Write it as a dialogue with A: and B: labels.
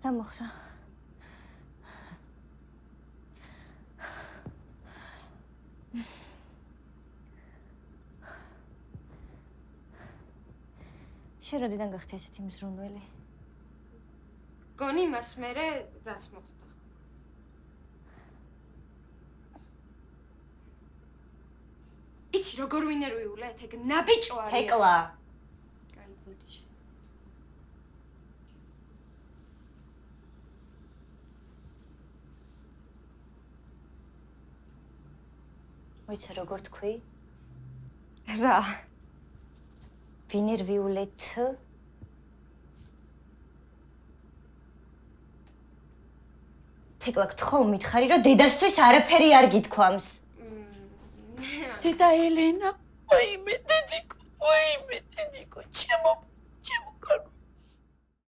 A: რა მოხდა? შენ როდიდან გახდი ესეთი მზრუნველი?
B: გონი მას მერე რაც მოხდა. იცი როგორ ვინერვიულეთ, ეგ ნაბიჭო არის.
A: თეკლა.
B: კაი, ბოდიში.
A: ვიცი როგორ თქვი?
B: რა?
A: ვინერვიულეთ? თეკლა, გთხოვ მითხარი, რომ დედასთვის არაფერი არ გითქვამს.
C: დედა ელენა, ვაიმე.